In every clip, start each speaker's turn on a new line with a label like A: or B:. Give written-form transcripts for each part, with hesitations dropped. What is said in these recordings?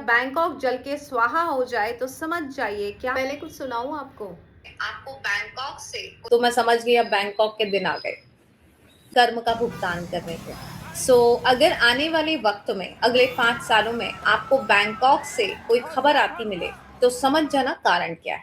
A: Bangkok जल के स्वाहा हो जाए तो समझ जाइए क्या। पहले कुछ सुनाऊं आपको।
B: आपको बैंकॉक से तो मैं समझ गई, अब बैंकॉक के दिन आ गए कर्म का भुगतान करने के। अगर आने वाले वक्त में अगले 5 सालों में आपको बैंकॉक से कोई खबर आती मिले तो समझ जाना कारण क्या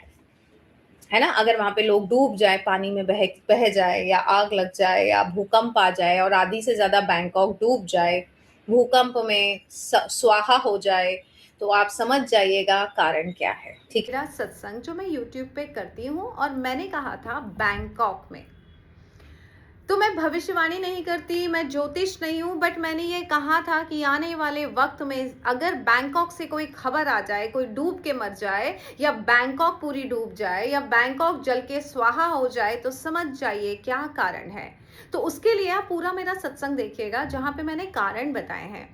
B: है ना। अगर वहां पे लोग डूब जाए, पानी में बह बह जाए, या आग लग जाए, या भूकंप आ जाए और आधी से ज्यादा बैंकॉक डूब जाए, भूकंप में स्वाहा हो जाए, तो आप समझ जाइएगा कारण क्या है। ठीक है।
A: मेरा सत्संग जो मैं यूट्यूब पे करती हूँ और मैंने कहा था बैंकॉक में, तो मैं भविष्यवाणी नहीं करती, मैं ज्योतिष नहीं हूँ, बट मैंने ये कहा था कि आने वाले वक्त में अगर बैंकॉक से कोई खबर आ जाए, कोई डूब के मर जाए, या बैंकॉक पूरी डूब जाए, या बैंकॉक जल के स्वाहा हो जाए, तो समझ जाइए क्या कारण है। तो उसके लिए आप पूरा मेरा सत्संग देखिएगा जहाँ पे मैंने कारण बताए हैं।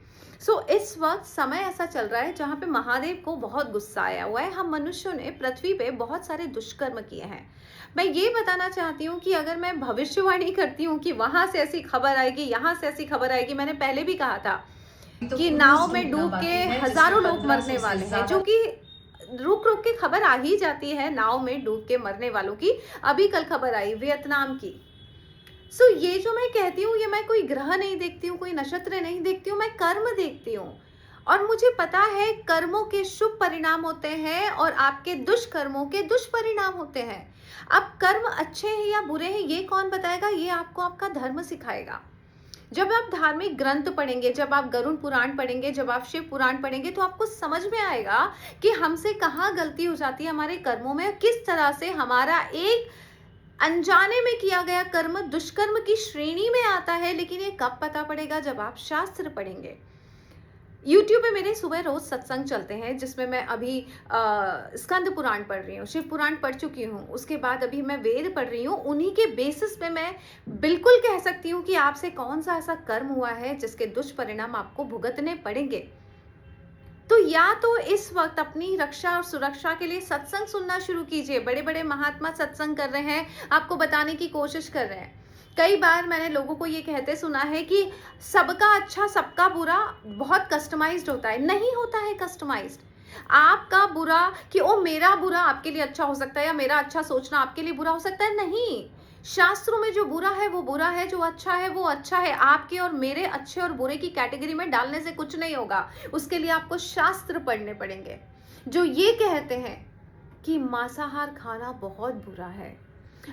A: इस वक्त समय ऐसा चल रहा है जहाँ पे महादेव को बहुत गुस्सा आया हुआ है। हम मनुष्यों ने पृथ्वी पे बहुत सारे दुष्कर्म किए हैं। मैं ये बताना चाहती हूँ कि अगर मैं भविष्यवाणी करती हूँ कि वहां से ऐसी खबर आएगी, यहाँ से ऐसी खबर आएगी, मैंने पहले भी कहा था
B: तो
A: कि
B: पुरुष
A: नाव में
B: ढूंढना
A: डूब के
B: बाकी है, जिसमें
A: हजारों लोग
B: 1500
A: मरने
B: से
A: वाले हैं, जो
B: ज्यादा।
A: कि रुक रुक के खबर आ ही जाती है नाव में डूब के मरने वालों की। अभी कल खबर आई वियतनाम की। ये जो मैं कहती हूँ, ये मैं कोई ग्रह नहीं देखती हूँ, कोई नक्षत्र नहीं देखती हूँ, मैं कर्म देखती हूँ। और मुझे पता है कर्मों के शुभ परिणाम होते हैं और आपके दुष्कर्मों के दुष्परिणाम होते हैं। अब कर्म अच्छे हैं या बुरे हैं ये कौन बताएगा, ये आपको आपका धर्म सिखाएगा। जब आप धार्मिक ग्रंथ पढ़ेंगे, जब आप गरुड़ पुराण पढ़ेंगे, जब आप शिव पुराण पढ़ेंगे, तो आपको समझ में आएगा कि हमसे कहाँ गलती हो जाती है हमारे कर्मों में, किस तरह से हमारा एक अनजाने में किया गया कर्म दुष्कर्म की श्रेणी में आता है। लेकिन ये कब पता पड़ेगा, जब आप शास्त्र पढ़ेंगे। YouTube पे मेरे सुबह रोज सत्संग चलते हैं, जिसमें मैं अभी स्कंद पुराण पढ़ रही हूँ, शिव पुराण पढ़ चुकी हूँ, उसके बाद अभी मैं वेद पढ़ रही हूँ। उन्हीं के बेसिस पे मैं बिल्कुल कह सकती हूँ कि आपसे कौन सा ऐसा कर्म हुआ है जिसके दुष्परिणाम आपको भुगतने पड़ेंगे। तो या तो इस वक्त अपनी रक्षा और सुरक्षा के लिए सत्संग सुनना शुरू कीजिए। बड़े बड़े महात्मा सत्संग कर रहे हैं, आपको बताने की कोशिश कर रहे हैं। कई बार मैंने लोगों को ये कहते सुना है कि सबका अच्छा सबका बुरा बहुत कस्टमाइज्ड होता है। नहीं होता है कस्टमाइज्ड। आपका बुरा कि ओ मेरा बुरा आपके लिए अच्छा हो सकता है, या मेरा अच्छा सोचना आपके लिए बुरा हो सकता है, नहीं। शास्त्रों में जो बुरा है वो बुरा है, जो अच्छा है वो अच्छा है। आपके और मेरे अच्छे और बुरे की कैटेगरी में डालने से कुछ नहीं होगा। उसके लिए आपको शास्त्र पढ़ने पड़ेंगे जो ये कहते हैं कि मांसाहार खाना बहुत बुरा है।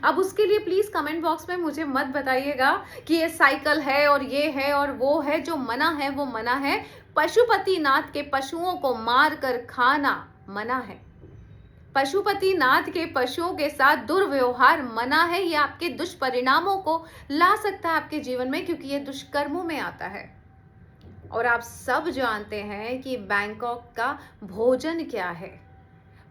A: अब उसके लिए प्लीज कमेंट बॉक्स में मुझे मत बताइएगा कि ये साइकिल है और ये है और वो है। जो मना है वो मना है। पशुपति नाथ के पशुओं को मार कर खाना मना है। पशुपति नाथ के पशुओं के साथ दुर्व्यवहार मना है। ये आपके दुष्परिणामों को ला सकता है आपके जीवन में, क्योंकि ये दुष्कर्मों में आता है। और आप सब जानते हैं कि बैंकॉक का भोजन क्या है।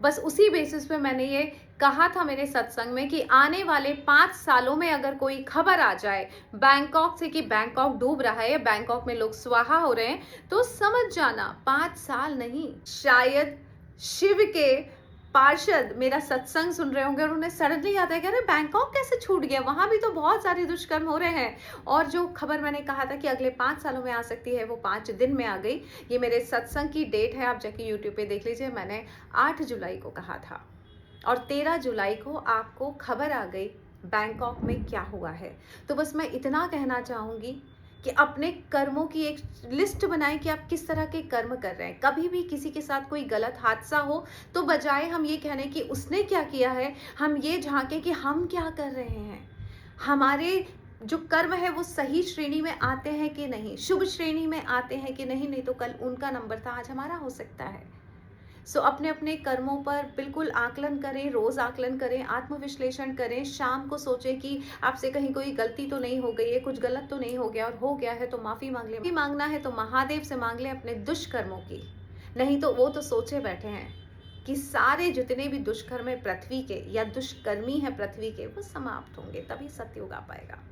A: बस उसी बेसिस पे मैंने ये कहा था मेरे सत्संग में कि आने वाले 5 सालों में अगर कोई खबर आ जाए बैंकॉक से कि बैंकॉक डूब रहा है, बैंकॉक में लोग स्वाहा हो रहे हैं, तो समझ जाना 5 साल नहीं, शायद शिव के पार्षद मेरा सत्संग सुन रहे होंगे और उन्हें सडनली याद है कि अरे बैंकॉक कैसे छूट गया, वहां भी तो बहुत सारे दुष्कर्म हो रहे हैं। और जो खबर मैंने कहा था कि अगले 5 सालों में आ सकती है, वो 5 दिन में आ गई। ये मेरे सत्संग की डेट है, आप जाके यूट्यूब पे देख लीजिए। मैंने 8 जुलाई को कहा था और 13 जुलाई को आपको खबर आ गई बैंकॉक में क्या हुआ है। तो बस मैं इतना कहना चाहूंगी कि अपने कर्मों की एक लिस्ट बनाएं कि आप किस तरह के कर्म कर रहे हैं। कभी भी किसी के साथ कोई गलत हादसा हो तो बजाय हम ये कहने कि उसने क्या किया है, हम ये झांके कि हम क्या कर रहे हैं। हमारे जो कर्म है वो सही श्रेणी में आते हैं कि नहीं, शुभ श्रेणी में आते हैं कि नहीं। नहीं तो कल उनका नंबर था, आज हमारा हो सकता है। अपने अपने कर्मों पर बिल्कुल आकलन करें, रोज आकलन करें, आत्मविश्लेषण करें। शाम को सोचें कि आपसे कहीं कोई गलती तो नहीं हो गई है, कुछ गलत तो नहीं हो गया, और हो गया है तो माफी मांग ले। मांगना है तो महादेव से मांग ले अपने दुष्कर्मों की। नहीं तो वो तो सोचे बैठे हैं कि सारे जितने भी दुष्कर्म है पृथ्वी के या दुष्कर्मी है पृथ्वी के, वो समाप्त होंगे, तभी सतयुग आ पाएगा।